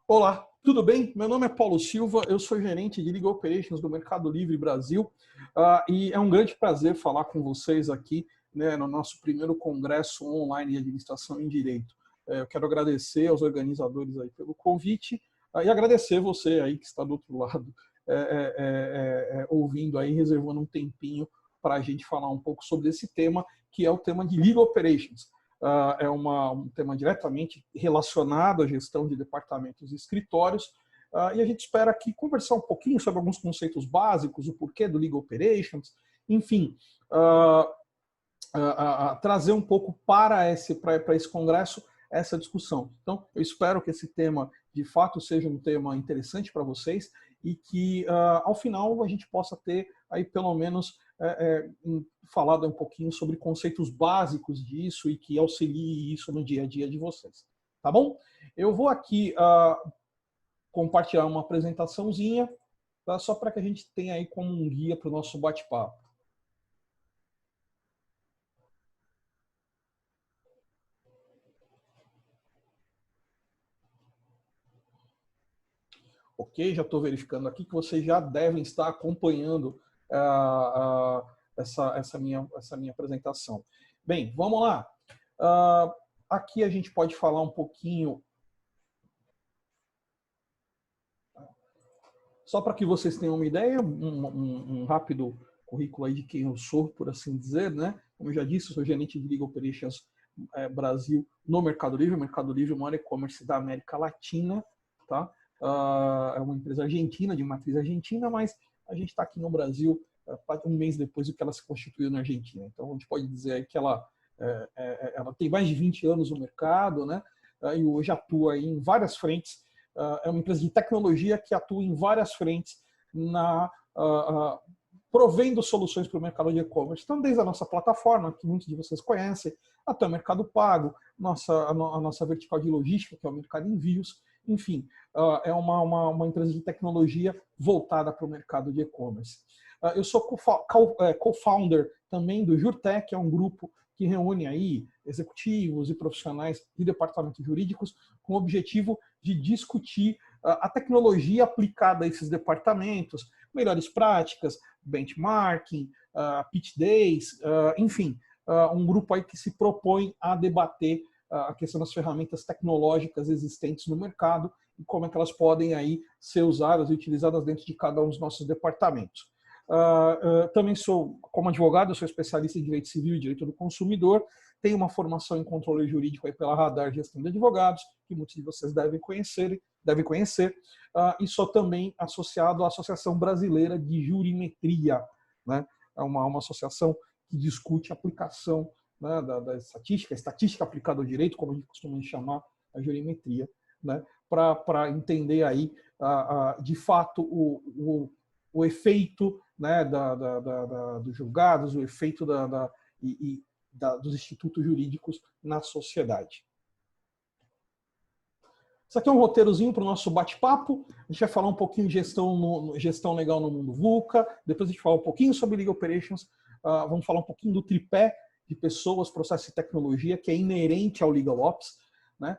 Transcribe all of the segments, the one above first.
Olá, tudo bem? Meu nome é Paulo Silva, eu sou gerente de Legal Operations do Mercado Livre Brasil e é um grande prazer falar com vocês aqui, né, no nosso primeiro congresso online de administração em direito. Eu quero agradecer aos organizadores aí pelo convite e agradecer você aí que está do outro lado ouvindo aí, reservando um tempinho para a gente falar um pouco sobre esse tema, que é o tema de Legal Operations. É um tema diretamente relacionado à gestão de departamentos e escritórios, e a gente espera aqui conversar um pouquinho sobre alguns conceitos básicos, o porquê do Legal Operations, enfim, trazer um pouco para esse congresso essa discussão. Então, eu espero que esse tema, de fato, seja um tema interessante para vocês e que, ao final, a gente possa ter aí, pelo menos, falado um pouquinho sobre conceitos básicos disso e que auxilie isso no dia a dia de vocês. Tá bom? Eu vou aqui compartilhar uma apresentaçãozinha, tá? Só para que a gente tenha aí como um guia para o nosso bate-papo. Ok, já estou verificando aqui que vocês já devem estar acompanhando essa minha apresentação. Bem, vamos lá. Aqui a gente pode falar um pouquinho, só para que vocês tenham uma ideia, um rápido currículo aí de quem eu sou, por assim dizer, né? Como eu já disse, eu sou gerente de Legal Operations Brasil no Mercado Livre. O Mercado Livre é o maior e-commerce da América Latina, tá? É uma empresa argentina, de matriz argentina, mas a gente está aqui no Brasil um mês depois do que ela se constituiu na Argentina. Então, a gente pode dizer que ela tem mais de 20 anos no mercado, né? E hoje atua em várias frentes. É uma empresa de tecnologia que atua em várias frentes provendo soluções para o mercado de e-commerce. Então, desde a nossa plataforma, que muitos de vocês conhecem, até o Mercado Pago, a nossa vertical de logística, que é o Mercado Envios. Enfim, é uma empresa de tecnologia voltada para o mercado de e-commerce. Eu sou co-founder também do Jurtec, que é um grupo que reúne aí executivos e profissionais de departamentos jurídicos com o objetivo de discutir a tecnologia aplicada a esses departamentos, melhores práticas, benchmarking, pitch days, enfim, um grupo aí que se propõe a debater a questão das ferramentas tecnológicas existentes no mercado e como é que elas podem aí ser usadas e utilizadas dentro de cada um dos nossos departamentos. Também sou, como advogado, eu sou especialista em direito civil e direito do consumidor, tenho uma formação em controle jurídico aí pela Radar Gestão de Advogados, que muitos de vocês devem conhecer, e sou também associado à Associação Brasileira de Jurimetria, né? É uma associação que discute a aplicação, né, da estatística aplicada ao direito, como a gente costuma chamar a jurimetria, né, para entender aí, de fato, o efeito, né, dos julgados, o efeito dos institutos jurídicos na sociedade. Isso aqui é um roteirozinho para o nosso bate-papo. A gente vai falar um pouquinho de gestão legal no mundo VUCA, depois a gente fala um pouquinho sobre Legal Operations, vamos falar um pouquinho do tripé de pessoas, processos e tecnologia, que é inerente ao Legal Ops, né?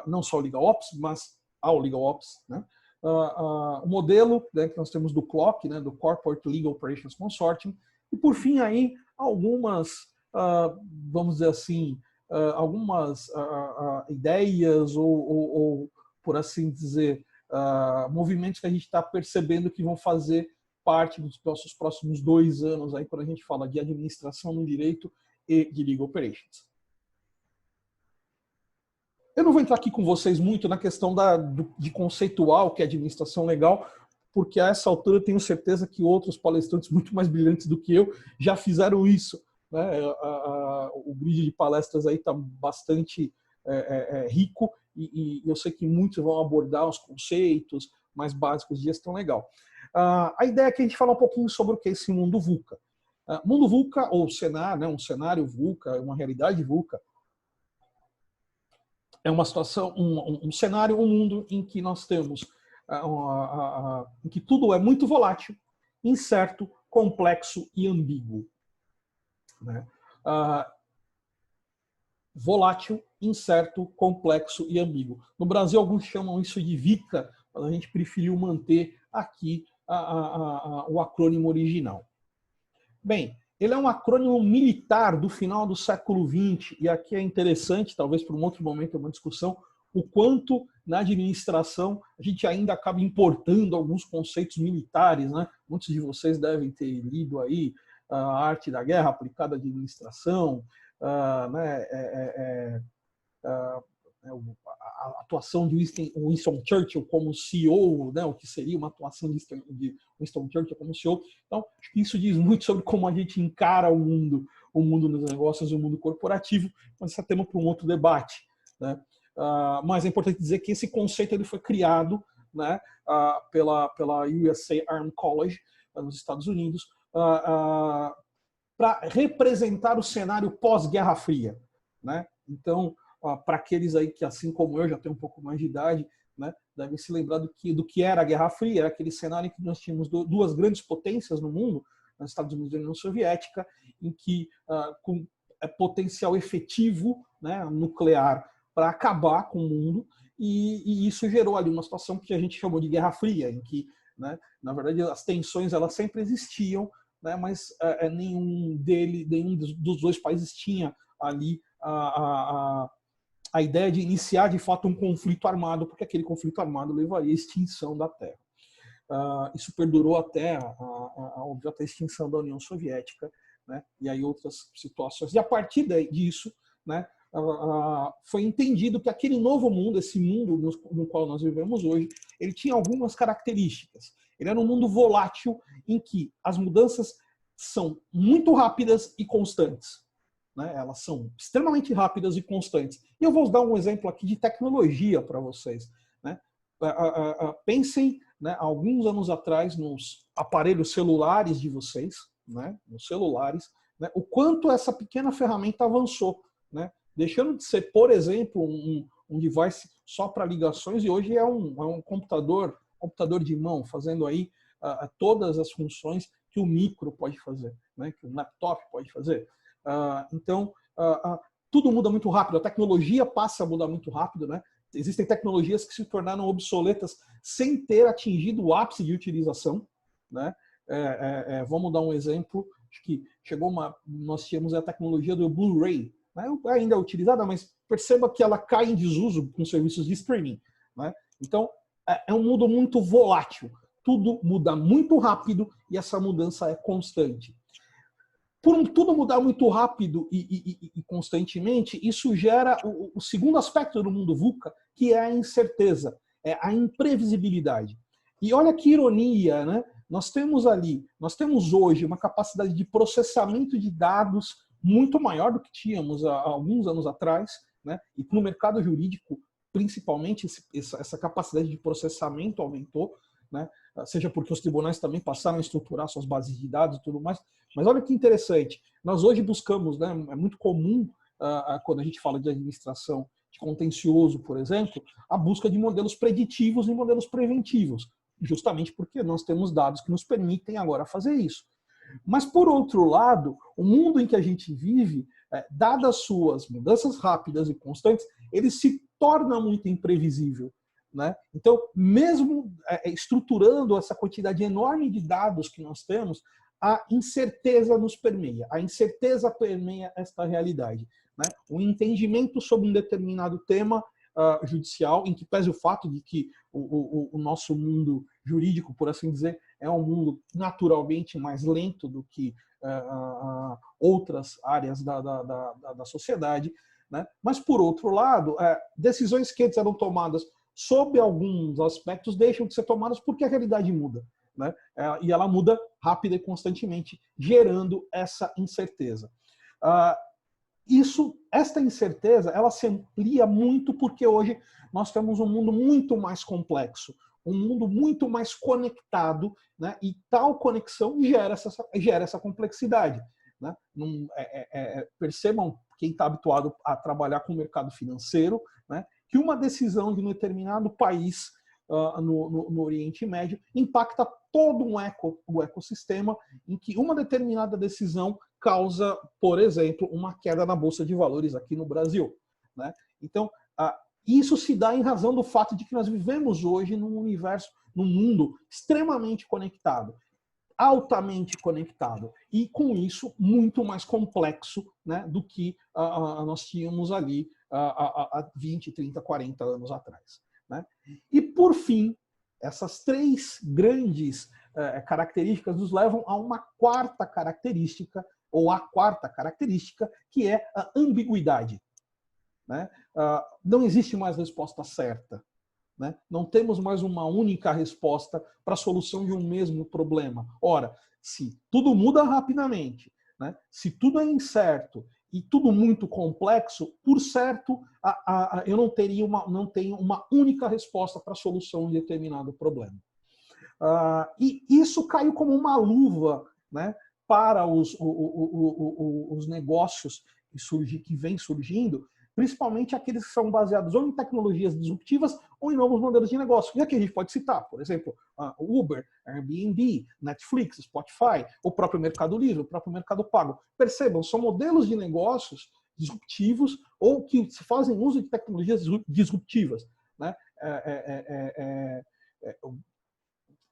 Não só ao Legal Ops, mas ao Legal Ops, né? O modelo, né, que nós temos do CLOC, né, do Corporate Legal Operations Consortium, e por fim aí algumas, vamos dizer assim, algumas ideias ou, por assim dizer, movimentos que a gente está percebendo que vão fazer parte dos nossos próximos 2 anos aí quando a gente fala de administração no direito e de Legal Operations. Eu não vou entrar aqui com vocês muito na questão de conceitual, que é administração legal, porque a essa altura eu tenho certeza que outros palestrantes muito mais brilhantes do que eu já fizeram isso, né? O grid de palestras aí está bastante rico e eu sei que muitos vão abordar os conceitos mais básicos de gestão legal. A ideia é que a gente fala um pouquinho sobre o que é esse mundo VUCA. Mundo VUCA, ou cenário, né, um cenário VUCA, uma realidade VUCA, é uma situação, um cenário, um mundo em que nós temos em que tudo é muito volátil, incerto, complexo e ambíguo, né? Volátil, incerto, complexo e ambíguo. No Brasil, alguns chamam isso de VICA, mas a gente preferiu manter aqui o acrônimo original. Bem, ele é um acrônimo militar do final do século XX, e aqui é interessante, talvez para um outro momento, uma discussão, o quanto na administração a gente ainda acaba importando alguns conceitos militares, né? Muitos de vocês devem ter lido aí a Arte da Guerra aplicada à administração, né? A atuação de Winston Churchill como CEO, né, o que seria uma atuação de Winston Churchill como CEO. Então, acho que isso diz muito sobre como a gente encara o mundo dos negócios, o mundo corporativo, mas esse é tema para um outro debate, né? Mas é importante dizer que esse conceito ele foi criado, né, pela USA Army College, nos Estados Unidos, para representar o cenário pós-Guerra Fria, né? Então, para aqueles aí que, assim como eu, já tem um pouco mais de idade, né, devem se lembrar do que era a Guerra Fria, era aquele cenário em que nós tínhamos duas grandes potências no mundo, nos Estados Unidos e a União Soviética, em que, com potencial efetivo, né, nuclear para acabar com o mundo, e isso gerou ali uma situação que a gente chamou de Guerra Fria, em que, né, na verdade, as tensões elas sempre existiam, né, mas nenhum dos dois países tinha ali a ideia de iniciar de fato um conflito armado, porque aquele conflito armado levaria à extinção da Terra. Isso perdurou até a extinção da União Soviética, né, e aí outras situações. E a partir disso, né, foi entendido que aquele novo mundo, esse mundo no qual nós vivemos hoje, ele tinha algumas características. Ele era um mundo volátil em que as mudanças são muito rápidas e constantes, né? Elas são extremamente rápidas e constantes. E eu vou dar um exemplo aqui de tecnologia para vocês, né? Pensem, né, alguns anos atrás nos aparelhos celulares de vocês, né, nos celulares, né, o quanto essa pequena ferramenta avançou, né? Deixando de ser, por exemplo, um device só para ligações, e hoje é um computador de mão, fazendo aí todas as funções que o micro pode fazer, né, que o laptop pode fazer. Então, tudo muda muito rápido, a tecnologia passa a mudar muito rápido, né? Existem tecnologias que se tornaram obsoletas sem ter atingido o ápice de utilização, né? Vamos dar um exemplo, acho que nós tínhamos a tecnologia do Blu-ray, né? Ainda é utilizada, mas perceba que ela cai em desuso com serviços de streaming, né? Então, é um mundo muito volátil, tudo muda muito rápido e essa mudança é constante. Por tudo mudar muito rápido e constantemente, isso gera o segundo aspecto do mundo VUCA, que é a incerteza, é a imprevisibilidade. E olha que ironia, né? Nós temos hoje uma capacidade de processamento de dados muito maior do que tínhamos há alguns anos atrás, né? E no mercado jurídico, principalmente, essa capacidade de processamento aumentou, né? Seja porque os tribunais também passaram a estruturar suas bases de dados e tudo mais. Mas olha que interessante, nós hoje buscamos, né, é muito comum, quando a gente fala de administração de contencioso, por exemplo, a busca de modelos preditivos e modelos preventivos, justamente porque nós temos dados que nos permitem agora fazer isso. Mas, por outro lado, o mundo em que a gente vive, dadas suas mudanças rápidas e constantes, ele se torna muito imprevisível, né? Então, mesmo estruturando essa quantidade enorme de dados que nós temos, a incerteza nos permeia. A incerteza permeia esta realidade, né? O entendimento sobre um determinado tema judicial, em que pese o fato de que o nosso mundo jurídico, por assim dizer, é um mundo naturalmente mais lento do que outras áreas da sociedade, né? Mas, por outro lado, decisões que antes eram tomadas sob alguns aspectos deixam de ser tomadas porque a realidade muda, né? E ela muda rápida e constantemente, gerando essa incerteza. Esta incerteza, ela se amplia muito porque hoje nós temos um mundo muito mais complexo, um mundo muito mais conectado, né? E tal conexão gera essa complexidade, né? Percebam, quem está habituado a trabalhar com o mercado financeiro, né, que uma decisão de um determinado país no Oriente Médio impacta todo o ecossistema, em que uma determinada decisão causa, por exemplo, uma queda na Bolsa de Valores aqui no Brasil, né? Então, isso se dá em razão do fato de que nós vivemos hoje num universo, num mundo extremamente conectado, altamente conectado, e com isso muito mais complexo, né, do que nós tínhamos ali há 20, 30, 40 anos atrás, né? E, por fim, essas três grandes características nos levam a uma quarta característica, ou a quarta característica, que é a ambiguidade, né? Não existe mais resposta certa, né? Não temos mais uma única resposta para a solução de um mesmo problema. Ora, se tudo muda rapidamente, né? Se tudo é incerto e tudo muito complexo, por certo, eu não tenho uma única resposta para a solução de determinado problema. E isso caiu como uma luva, né, para os negócios que vêm surgindo, principalmente aqueles que são baseados ou em tecnologias disruptivas ou em novos modelos de negócio. E aqui a gente pode citar, por exemplo, Uber, Airbnb, Netflix, Spotify, o próprio Mercado Livre, o próprio Mercado Pago. Percebam, são modelos de negócios disruptivos ou que se fazem uso de tecnologias disruptivas, né?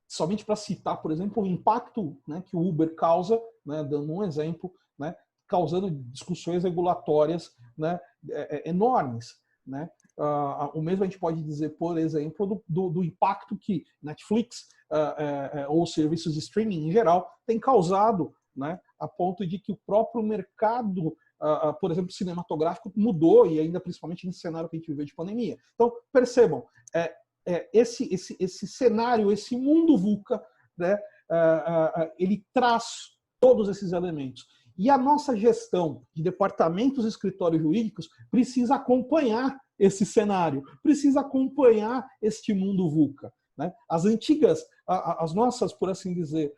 Somente para citar, por exemplo, o impacto, né, que o Uber causa, né, dando um exemplo, né, causando discussões regulatórias, né, enormes, né? O mesmo a gente pode dizer, por exemplo, do impacto que Netflix ou serviços de streaming em geral tem causado, né, a ponto de que o próprio mercado, por exemplo, cinematográfico mudou, e ainda principalmente nesse cenário que a gente viveu de pandemia. Então, percebam, esse cenário, esse mundo VUCA, né, ele traz todos esses elementos. E a nossa gestão de departamentos e escritórios jurídicos precisa acompanhar esse cenário, precisa acompanhar este mundo VUCA, né? As antigas, as nossas, por assim dizer,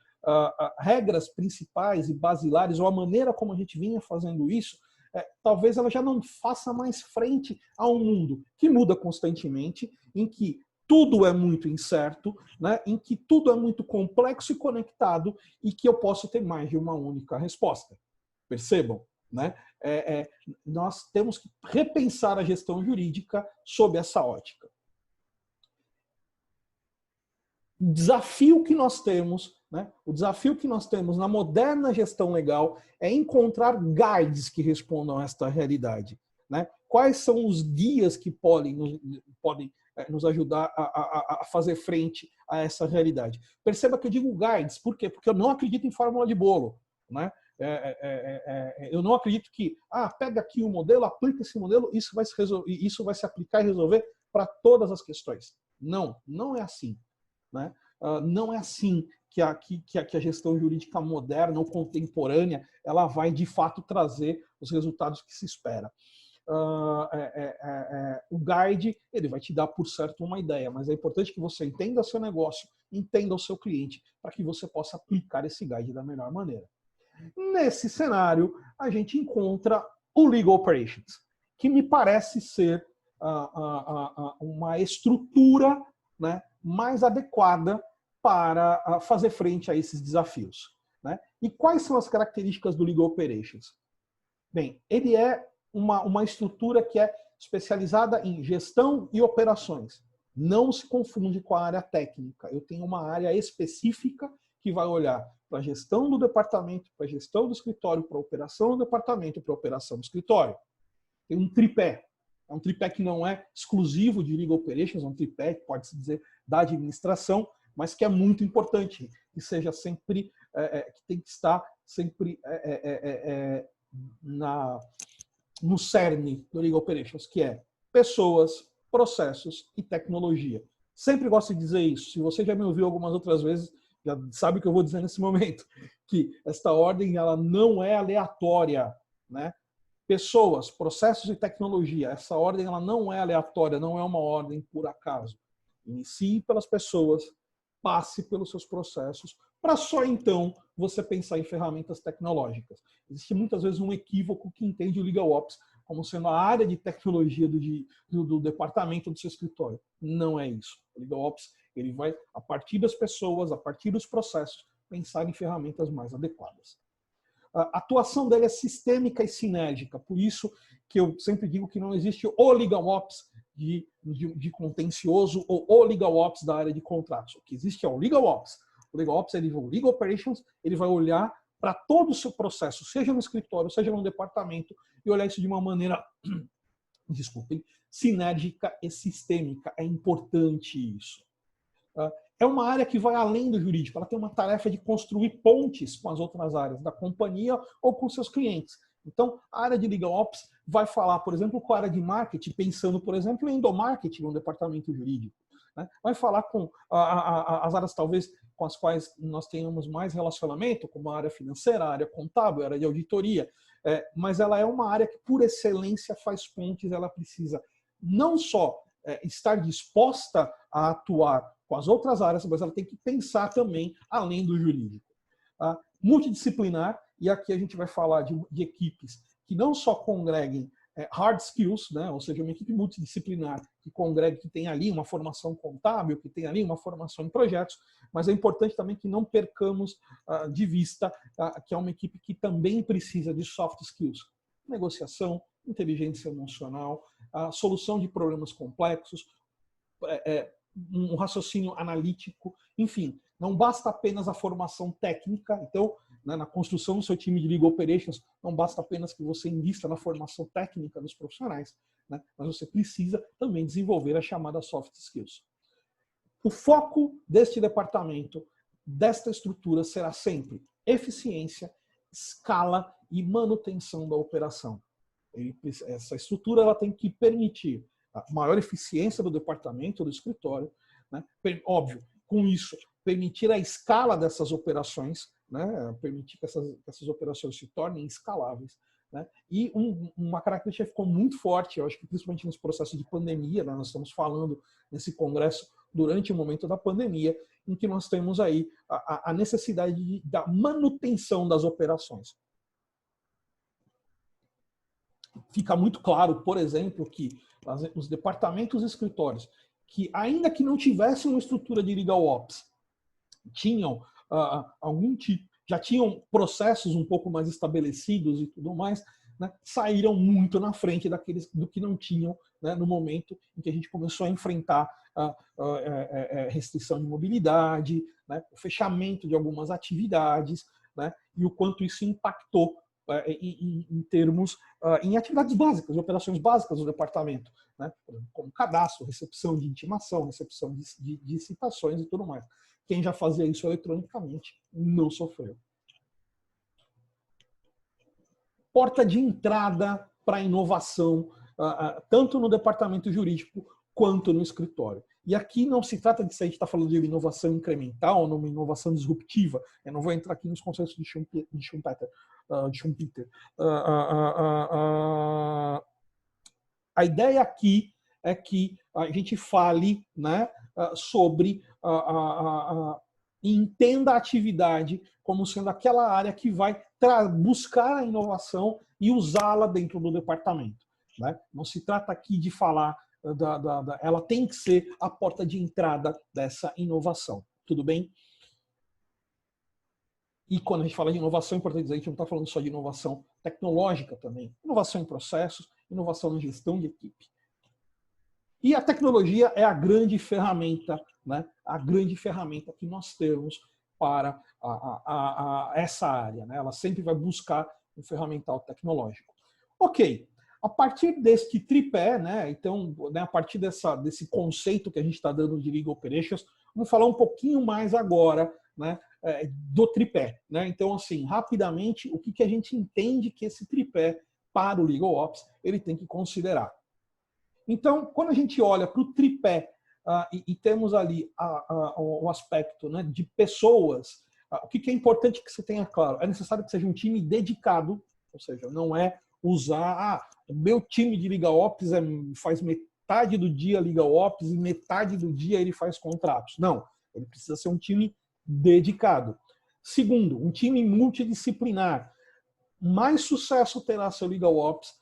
regras principais e basilares, ou a maneira como a gente vinha fazendo isso, talvez ela já não faça mais frente a um mundo que muda constantemente, em que tudo é muito incerto, né? Em que tudo é muito complexo e conectado, e que eu posso ter mais de uma única resposta. Percebam, né? Nós temos que repensar a gestão jurídica sob essa ótica. O desafio que nós temos, né? O desafio que nós temos na moderna gestão legal é encontrar guides que respondam a esta realidade, né? Quais são os guias que podem nos ajudar a fazer frente a essa realidade? Perceba que eu digo guides, por quê? Porque eu não acredito em fórmula de bolo, né? Eu não acredito que pega aqui o modelo, aplica esse modelo, isso vai se aplicar e resolver para todas as questões. Não é assim, né? Não é assim que a gestão jurídica moderna ou contemporânea ela vai de fato trazer os resultados que se espera. O guide ele vai te dar por certo uma ideia, mas é importante que você entenda seu negócio, entenda o seu cliente, para que você possa aplicar esse guide da melhor maneira. Nesse cenário, a gente encontra o Legal Operations, que me parece ser uma estrutura, né, mais adequada para fazer frente a esses desafios, né? E quais são as características do Legal Operations? Bem, ele é uma estrutura que é especializada em gestão e operações. Não se confunde com a área técnica. Eu tenho uma área específica que vai olhar para a gestão do departamento, para a gestão do escritório, para a operação do departamento, para a operação do escritório. Tem um tripé. É um tripé que não é exclusivo de Legal Operations, é um tripé, pode-se dizer, da administração, mas que é muito importante, que seja sempre, que tem que estar sempre no cerne do Legal Operations, que é pessoas, processos e tecnologia. Sempre gosto de dizer isso. Se você já me ouviu algumas outras vezes, já sabe o que eu vou dizer nesse momento, que esta ordem ela não é aleatória, né? Pessoas, processos e tecnologia, essa ordem ela não é aleatória, não é uma ordem por acaso. Inicie pelas pessoas, passe pelos seus processos, para só então você pensar em ferramentas tecnológicas. Existe muitas vezes um equívoco que entende o Legal Ops como sendo a área de tecnologia do departamento do seu escritório. Não é isso. O Legal Ops, ele vai, a partir das pessoas, a partir dos processos, pensar em ferramentas mais adequadas. A atuação dele é sistêmica e sinérgica, por isso que eu sempre digo que não existe o Legal Ops de contencioso ou o Legal Ops da área de contratos. O que existe é o Legal Ops. O Legal Ops, o Legal Operations, ele vai olhar para todo o seu processo, seja no escritório, seja no departamento, e olhar isso de uma maneira, desculpem, sinérgica e sistêmica. É importante isso. É uma área que vai além do jurídico, ela tem uma tarefa de construir pontes com as outras áreas da companhia ou com seus clientes. Então, a área de Legal Ops vai falar, por exemplo, com a área de marketing, pensando, por exemplo, em endomarketing no departamento jurídico. Né? Vai falar com as áreas, talvez, com as quais nós tenhamos mais relacionamento, como a área financeira, a área contábil, a área de auditoria. Mas ela é uma área que, por excelência, faz pontes, ela precisa não só estar disposta a atuar com as outras áreas, mas ela tem que pensar também além do jurídico. Multidisciplinar, e aqui a gente vai falar de equipes que não só congreguem hard skills, né? Ou seja, uma equipe multidisciplinar que congregue, que tem ali uma formação contábil, que tem ali uma formação em projetos, mas é importante também que não percamos de vista que é uma equipe que também precisa de soft skills, negociação, inteligência emocional, a solução de problemas complexos, um raciocínio analítico, enfim, não basta apenas a formação técnica. Então, né, na construção do seu time de Legal Operations, não basta apenas que você invista na formação técnica dos profissionais, né, mas você precisa também desenvolver a chamada soft skills. O foco deste departamento, desta estrutura, será sempre eficiência, escala e manutenção da operação. Essa estrutura ela tem que permitir a maior eficiência do departamento, do escritório, né? Óbvio, com isso, permitir a escala dessas operações, né? Permitir que essas operações se tornem escaláveis. Né? E uma característica que ficou muito forte, eu acho que principalmente nesse processo de pandemia, né? Nós estamos falando nesse congresso durante o momento da pandemia, em que nós temos aí a necessidade da manutenção das operações. Fica muito claro, por exemplo, que os departamentos e escritórios que, ainda que não tivessem uma estrutura de Legal Ops, tinham algum tipo, já tinham processos um pouco mais estabelecidos e tudo mais, né, saíram muito na frente do que não tinham, né, no momento em que a gente começou a enfrentar restrição de mobilidade, né, o fechamento de algumas atividades, né, e o quanto isso impactou em termos, em atividades básicas, em operações básicas do departamento, né? Como cadastro, recepção de intimação, recepção de citações e tudo mais. Quem já fazia isso eletronicamente não sofreu. Porta de entrada para a inovação, tanto no departamento jurídico quanto no escritório. E aqui não se trata de se a gente está falando de inovação incremental ou uma inovação disruptiva. Eu não vou entrar aqui nos conceitos de Schumpeter. A ideia aqui é que a gente fale, né, sobre e entenda a atividade como sendo aquela área que vai buscar a inovação e usá-la dentro do departamento. Né? Não se trata aqui de falar ela tem que ser a porta de entrada dessa inovação. Tudo bem? E quando a gente fala de inovação, é importante dizer, a gente não está falando só de inovação tecnológica também. Inovação em processos, inovação na gestão de equipe. E a tecnologia é a grande ferramenta, né? A grande ferramenta que nós temos para essa área. Né? Ela sempre vai buscar um ferramental tecnológico. Ok. A partir deste tripé, né, então, né, a partir desse conceito que a gente está dando de Legal Operations, vamos falar um pouquinho mais agora, né, do tripé. Né? Então, assim, rapidamente, o que a gente entende que esse tripé, para o Legal Ops, ele tem que considerar. Então, quando a gente olha para o tripé e temos ali o aspecto, né, de pessoas, o que é importante que você tenha claro? É necessário que seja um time dedicado, ou seja, não é usar, o meu time de Legal Ops faz metade do dia Legal Ops e metade do dia ele faz contratos. Não, ele precisa ser um time dedicado. Segundo, um time multidisciplinar. Mais sucesso terá seu Legal Ops,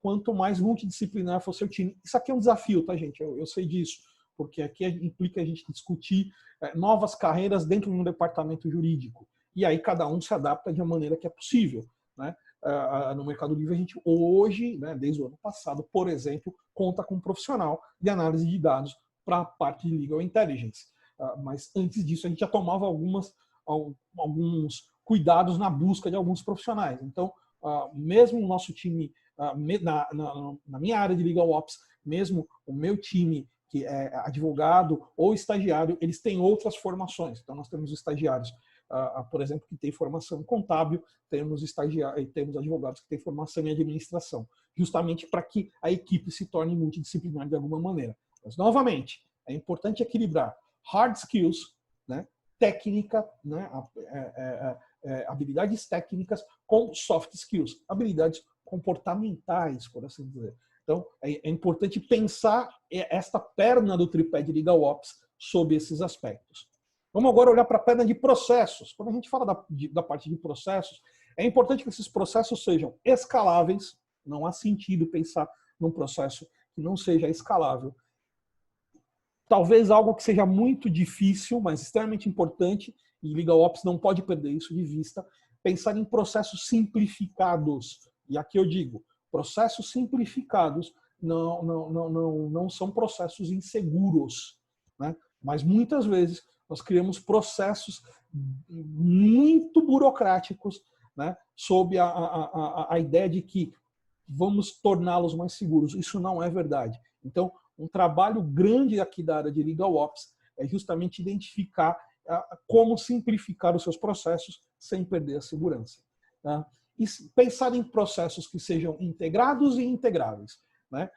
quanto mais multidisciplinar for seu time. Isso aqui é um desafio, tá, gente? Eu sei disso, porque aqui implica a gente discutir novas carreiras dentro de um departamento jurídico. E aí cada um se adapta de uma maneira que é possível, né? No Mercado Livre, a gente hoje, né, desde o ano passado, por exemplo, conta com um profissional de análise de dados para a parte de Legal Intelligence. Mas antes disso, a gente já tomava alguns cuidados na busca de alguns profissionais. Então, mesmo o nosso time, na minha área de Legal Ops, mesmo o meu time, que é advogado ou estagiário, eles têm outras formações. Então, nós temos estagiários, por exemplo, que têm formação contábil, temos advogados que têm formação em administração, justamente para que a equipe se torne multidisciplinar de alguma maneira. Mas, novamente, é importante equilibrar hard skills, né, técnica, né, habilidades técnicas com soft skills, habilidades comportamentais, por assim dizer. Então, é importante pensar esta perna do tripé de Legal Ops sob esses aspectos. Vamos agora olhar para a perna de processos. Quando a gente fala da parte de processos, é importante que esses processos sejam escaláveis. Não há sentido pensar num processo que não seja escalável. Talvez algo que seja muito difícil, mas extremamente importante, e Legal Ops não pode perder isso de vista, pensar em processos simplificados. E aqui eu digo, processos simplificados não são processos inseguros, né? Mas muitas vezes nós criamos processos muito burocráticos, né, sob a ideia de que vamos torná-los mais seguros. Isso não é verdade. Então, um trabalho grande aqui da área de Legal Ops é justamente identificar como simplificar os seus processos sem perder a segurança. Tá? E pensar em processos que sejam integrados e integráveis, né?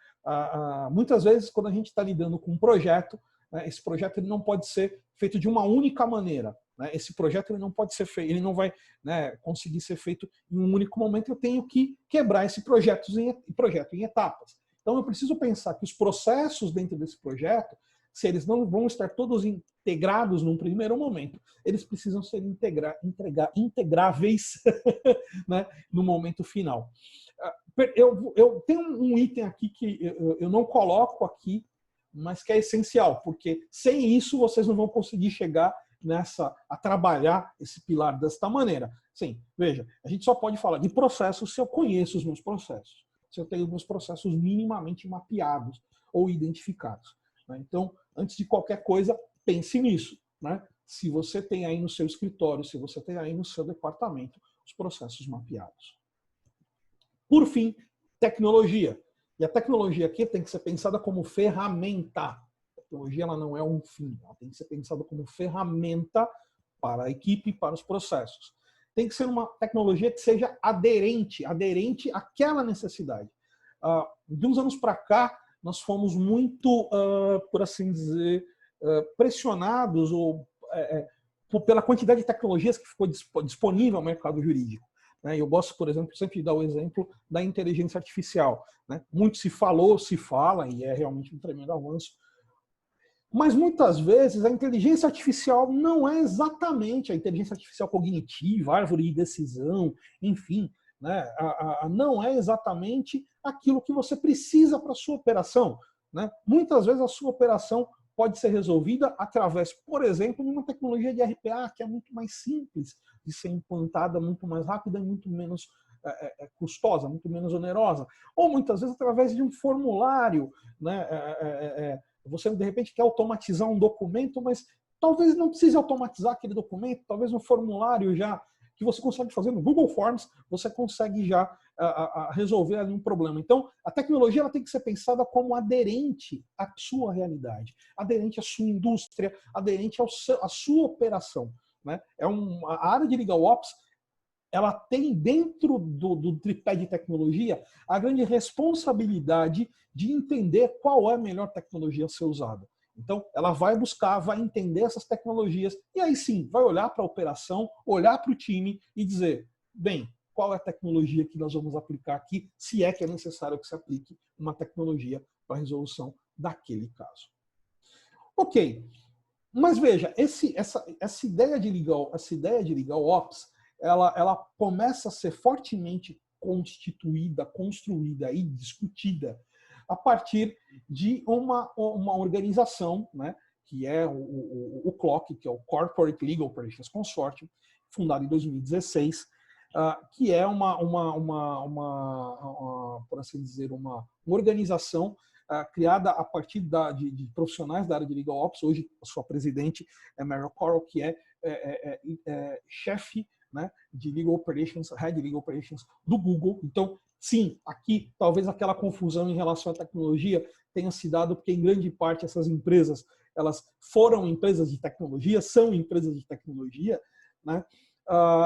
Muitas vezes, quando a gente está lidando com um projeto, né, esse projeto ele não pode ser feito de uma única maneira. Né? Esse projeto ele não pode ser feito, ele não vai, né, conseguir ser feito em um único momento. Eu tenho que quebrar esse projeto em etapas. Então, eu preciso pensar que os processos dentro desse projeto, se eles não vão estar todos integrados num primeiro momento, eles precisam ser integráveis né, no momento final. Eu tenho um item aqui que eu não coloco aqui, mas que é essencial, porque sem isso vocês não vão conseguir chegar a trabalhar esse pilar desta maneira. Sim, veja, a gente só pode falar de processos se eu conheço os meus processos, se eu tenho meus processos minimamente mapeados ou identificados. Né? Então, antes de qualquer coisa, pense nisso. Né? Se você tem aí no seu escritório, se você tem aí no seu departamento, os processos mapeados. Por fim, tecnologia. E a tecnologia aqui tem que ser pensada como ferramenta. A tecnologia ela não é um fim, ela tem que ser pensada como ferramenta para a equipe e para os processos. Tem que ser uma tecnologia que seja aderente àquela necessidade. De uns anos para cá, nós fomos muito, por assim dizer, pressionados pela quantidade de tecnologias que ficou disponível ao mercado jurídico. Eu gosto, por exemplo, sempre de dar o exemplo da inteligência artificial. Muito se fala, e é realmente um tremendo avanço, mas muitas vezes a inteligência artificial não é exatamente a inteligência artificial cognitiva, árvore de decisão, enfim, né? Não é exatamente aquilo que você precisa para a sua operação. Né? Muitas vezes a sua operação pode ser resolvida através, por exemplo, de uma tecnologia de RPA que é muito mais simples de ser implantada, muito mais rápida e muito menos custosa, muito menos onerosa. Ou muitas vezes através de um formulário, né? Você, de repente, quer automatizar um documento, mas talvez não precise automatizar aquele documento, talvez um formulário já que você consegue fazer no Google Forms, você consegue já resolver ali um problema. Então, a tecnologia ela tem que ser pensada como aderente à sua realidade, aderente à sua indústria, aderente à sua operação. Né? A área de Legal Ops ela tem dentro do tripé de tecnologia a grande responsabilidade de entender qual é a melhor tecnologia a ser usada. Então, ela vai buscar, vai entender essas tecnologias e aí sim, vai olhar para a operação, olhar para o time e dizer, bem, qual é a tecnologia que nós vamos aplicar aqui, se é que é necessário que se aplique uma tecnologia para a resolução daquele caso. Ok, mas veja, essa ideia de Legal Ops, ela começa a ser fortemente constituída, construída e discutida a partir de uma organização, né, que é o CLOC, que é o Corporate Legal Operations Consortium, fundado em 2016, que é por assim dizer, uma organização criada a partir de profissionais da área de Legal Ops. Hoje, a sua presidente é Meryl Correll, que é chefe, né, de Legal Operations, Head de Legal Operations do Google. Então, sim, aqui talvez aquela confusão em relação à tecnologia tenha se dado porque, em grande parte, essas empresas elas foram empresas de tecnologia, são empresas de tecnologia, né?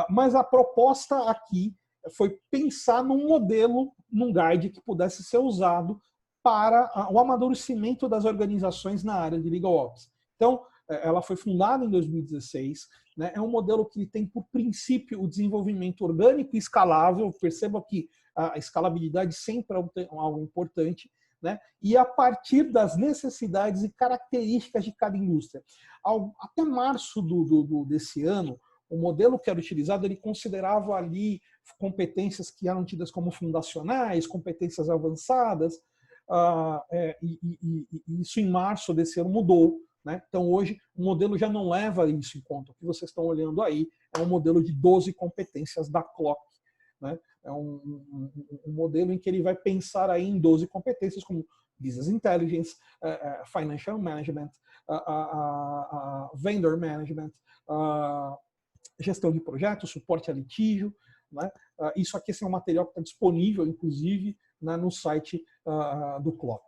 Mas a proposta aqui foi pensar num modelo, num guide que pudesse ser usado para o amadurecimento das organizações na área de Legal Ops. Então, ela foi fundada em 2016, né? É um modelo que tem por princípio o desenvolvimento orgânico e escalável. Perceba que a escalabilidade sempre é algo importante, né? E a partir das necessidades e características de cada indústria. Até março desse ano, o modelo que era utilizado, ele considerava ali competências que eram tidas como fundacionais, competências avançadas, e isso em março desse ano mudou, né? Então hoje o modelo já não leva isso em conta. O que vocês estão olhando aí é um modelo de 12 competências da CLOC, né? É um modelo em que ele vai pensar aí em 12 competências como Business Intelligence, Financial Management, Vendor Management, gestão de projetos, suporte a litígio, né? Isso aqui é um material que está disponível, inclusive, né, no site do CLOC.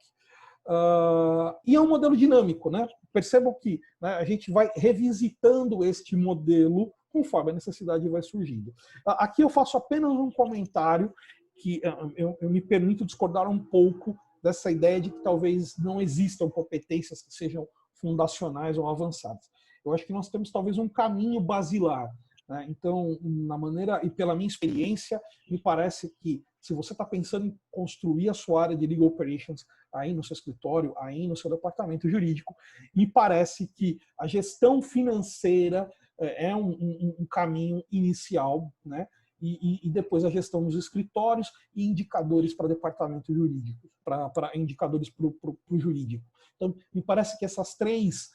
E é um modelo dinâmico, né? Percebam que, né, a gente vai revisitando este modelo conforme a necessidade vai surgindo. Aqui eu faço apenas um comentário que eu me permito discordar um pouco dessa ideia de que talvez não existam competências que sejam fundacionais ou avançadas. Eu acho que nós temos talvez um caminho basilar, né? Então, na maneira e pela minha experiência, me parece que se você está pensando em construir a sua área de Legal Operations aí no seu escritório, aí no seu departamento jurídico, me parece que a gestão financeira é um caminho inicial, né? E depois a gestão dos escritórios e indicadores para departamento jurídico, para indicadores para o jurídico. Então, me parece que essas três,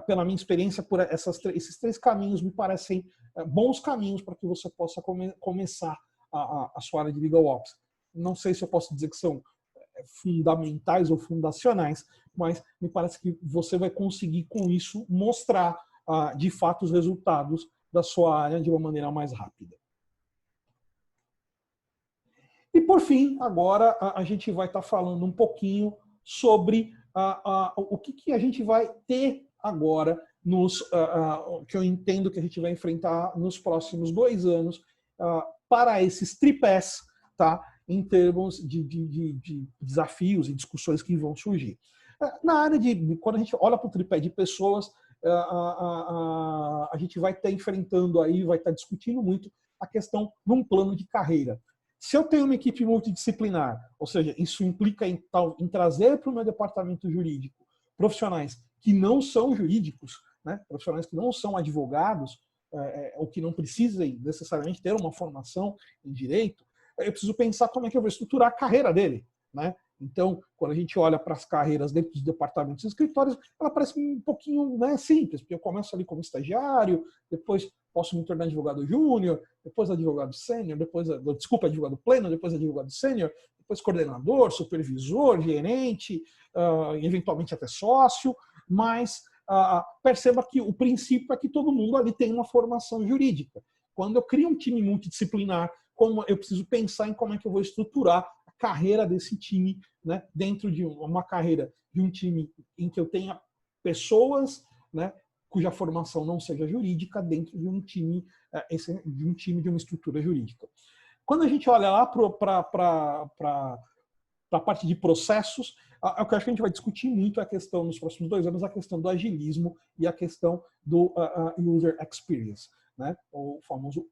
pela minha experiência, por esses três caminhos me parecem bons caminhos para que você possa começar a sua área de Legal Ops. Não sei se eu posso dizer que são fundamentais ou fundacionais, mas me parece que você vai conseguir com isso mostrar de fato os resultados da sua área de uma maneira mais rápida. E por fim, agora a gente vai estar falando um pouquinho sobre o que a gente vai ter agora, que eu entendo que a gente vai enfrentar nos próximos 2 anos para esses tripés, tá? Em termos de desafios e discussões que vão surgir. Na área quando a gente olha para o tripé de pessoas, a gente vai estar enfrentando aí, vai estar discutindo muito a questão de um plano de carreira. Se eu tenho uma equipe multidisciplinar, ou seja, isso implica em trazer para o meu departamento jurídico profissionais que não são jurídicos, né? Profissionais que não são advogados, ou que não precisem necessariamente ter uma formação em direito, eu preciso pensar como é que eu vou estruturar a carreira dele, né? Então, quando a gente olha para as carreiras dentro dos departamentos e escritórios, ela parece um pouquinho, né, simples, porque eu começo ali como estagiário, depois posso me tornar advogado júnior, depois advogado sênior, advogado pleno, depois advogado sênior, depois coordenador, supervisor, gerente, eventualmente até sócio, mas perceba que o princípio é que todo mundo ali tem uma formação jurídica. Quando eu crio um time multidisciplinar, como eu preciso pensar em como é que eu vou estruturar a carreira desse time, né, dentro de uma carreira de um time em que eu tenha pessoas, né, cuja formação não seja jurídica dentro de um time, de uma estrutura jurídica. Quando a gente olha lá para a parte de processos, o que eu acho que a gente vai discutir muito é a questão, nos próximos 2 anos, a questão do agilismo e a questão do user experience, né? O famoso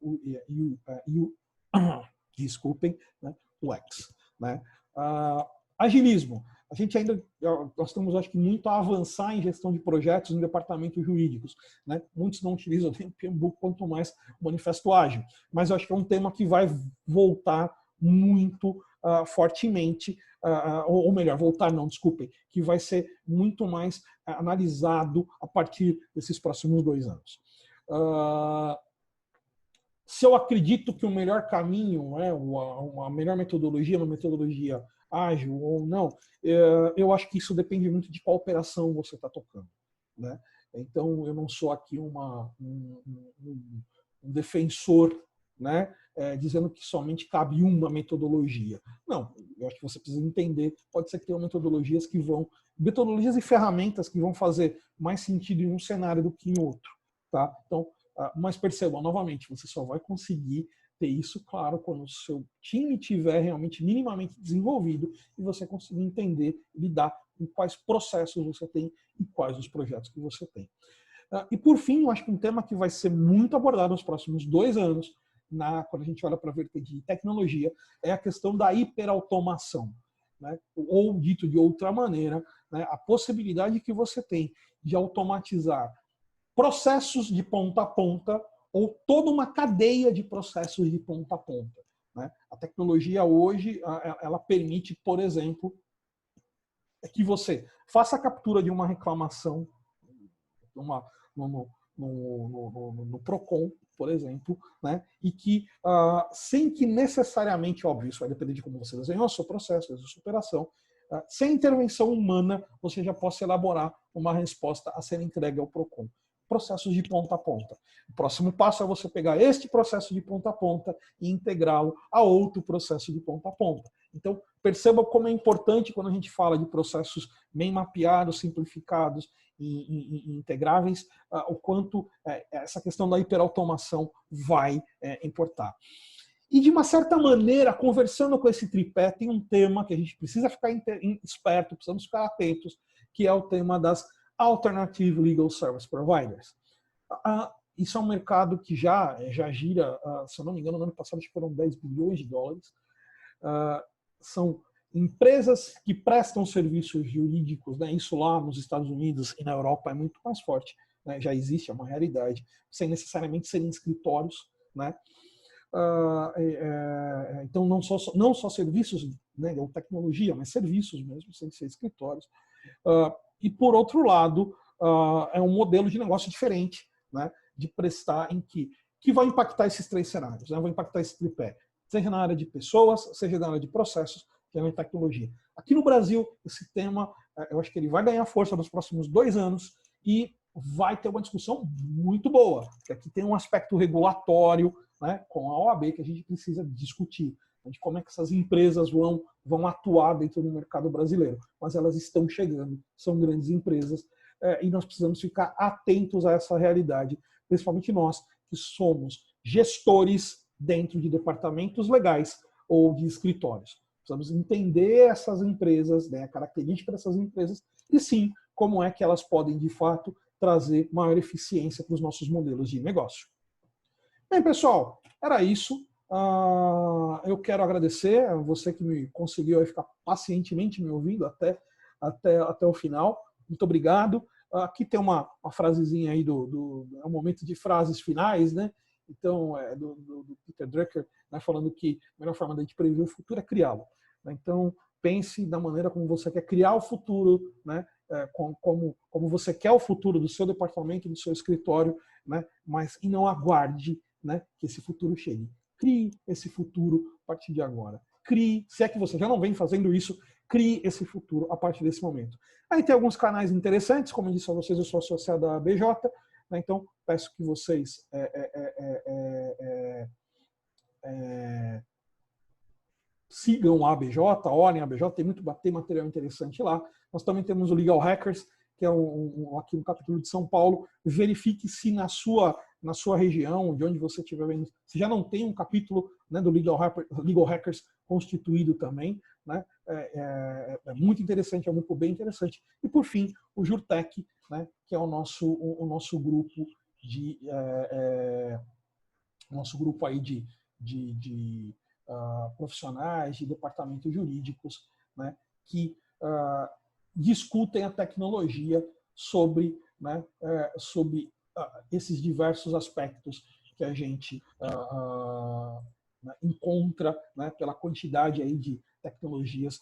desculpem, né? UX, né? Agilismo. A gente nós temos, acho que, muito a avançar em gestão de projetos em departamentos jurídicos, né? Muitos não utilizam nem o PMBOK, quanto mais o Manifesto Ágil. Mas eu acho que é um tema que vai voltar muito fortemente, ou melhor, voltar não, desculpem, que vai ser muito mais analisado a partir desses próximos 2 anos. Se eu acredito que o melhor caminho, a melhor metodologia, uma metodologia ágil ou não, eu acho que isso depende muito de qual operação você está tocando, né? Então, eu não sou aqui um defensor, né, dizendo que somente cabe uma metodologia. Não, eu acho que você precisa entender, pode ser que tenham metodologias e ferramentas que vão fazer mais sentido em um cenário do que em outro, tá? Então, mas percebam, novamente, você só vai conseguir ter isso claro quando o seu time estiver realmente minimamente desenvolvido e você conseguir entender e lidar com quais processos você tem e quais os projetos que você tem. E por fim, eu acho que um tema que vai ser muito abordado nos próximos 2 anos, quando a gente olha para a vertente de tecnologia, é a questão da hiperautomação, né? Ou, dito de outra maneira, né, a possibilidade que você tem de automatizar processos de ponta a ponta ou toda uma cadeia de processos de ponta a ponta, né? A tecnologia hoje, ela permite, por exemplo, que você faça a captura de uma reclamação no PROCON, por exemplo, né? E que, sem que necessariamente, óbvio, isso vai depender de como você desenhou o seu processo, a sua operação, sem intervenção humana, você já possa elaborar uma resposta a ser entregue ao PROCON. Processos de ponta a ponta. O próximo passo é você pegar este processo de ponta a ponta e integrá-lo a outro processo de ponta a ponta. Então, perceba como é importante quando a gente fala de processos bem mapeados, simplificados e integráveis, o quanto essa questão da hiperautomação vai importar. E, de uma certa maneira, conversando com esse tripé, tem um tema que a gente precisa ficar esperto, precisamos ficar atentos, que é o tema das Alternative Legal Service Providers. Isso é um mercado que já gira, se eu não me engano, no ano passado acho que foram 10 bilhões de dólares. São empresas que prestam serviços jurídicos, né? Isso lá nos Estados Unidos e na Europa é muito mais forte, né? Já existe, é uma realidade, sem necessariamente serem escritórios, né? Então, não só serviços, né, ou tecnologia, mas serviços mesmo, sem ser escritórios. E, por outro lado, é um modelo de negócio diferente, né, de prestar que vai impactar esses 3 cenários, né, vai impactar esse tripé, seja na área de pessoas, seja na área de processos, seja na tecnologia. Aqui no Brasil, esse tema, eu acho que ele vai ganhar força nos próximos 2 anos e vai ter uma discussão muito boa, porque aqui tem um aspecto regulatório, né, com a OAB que a gente precisa discutir, de como é que essas empresas vão atuar dentro do mercado brasileiro. Mas elas estão chegando, são grandes empresas, e nós precisamos ficar atentos a essa realidade, principalmente nós, que somos gestores dentro de departamentos legais ou de escritórios. Precisamos entender essas empresas, né, a característica dessas empresas, e sim, como é que elas podem, de fato, trazer maior eficiência para os nossos modelos de negócio. Bem, pessoal, era isso. Eu quero agradecer a você que conseguiu ficar pacientemente me ouvindo até o final. Muito obrigado. Aqui tem uma frasezinha aí é um momento de frases finais, né? Então, do Peter Drucker, né, falando que a melhor forma de a gente prever o futuro é criá-lo. Então, pense da maneira como você quer criar o futuro, né? Como você quer o futuro do seu departamento, do seu escritório, né? E não aguarde, né, que esse futuro chegue. Crie esse futuro a partir de agora. Crie, se é que você já não vem fazendo isso, crie esse futuro a partir desse momento. Aí tem alguns canais interessantes, como eu disse a vocês, eu sou associado à BJ, né, então peço que vocês sigam a ABJ, olhem a ABJ, tem material interessante lá. Nós também temos o Legal Hackers, que é aqui no capítulo de São Paulo. Verifique se na sua região, de onde você estiver vendo, se já não tem um capítulo, né, do Legal Hackers constituído também, né? É muito interessante, é um grupo bem interessante. E, por fim, o Jurtec, né, que é o nosso grupo aí de profissionais de departamentos jurídicos, né, que discutem a tecnologia sobre esses diversos aspectos que a gente né, encontra, né, pela quantidade aí de tecnologias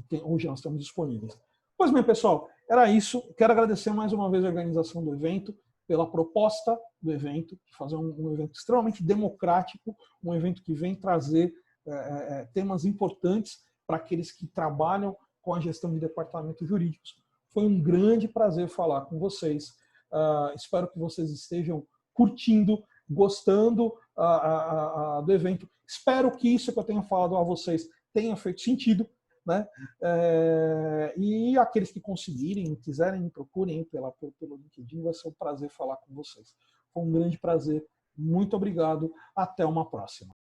que hoje nós temos disponíveis. Pois bem, pessoal, era isso. Quero agradecer mais uma vez a organização do evento, pela proposta do evento, de fazer um evento extremamente democrático, um evento que vem trazer temas importantes para aqueles que trabalham com a gestão de departamentos jurídicos. Foi um grande prazer falar com vocês. Espero que vocês estejam curtindo, gostando do evento. Espero que isso que eu tenha falado a vocês tenha feito sentido, né? E aqueles que conseguirem, quiserem, me procurem pelo LinkedIn, vai ser um prazer falar com vocês. Foi um grande prazer. Muito obrigado. Até uma próxima.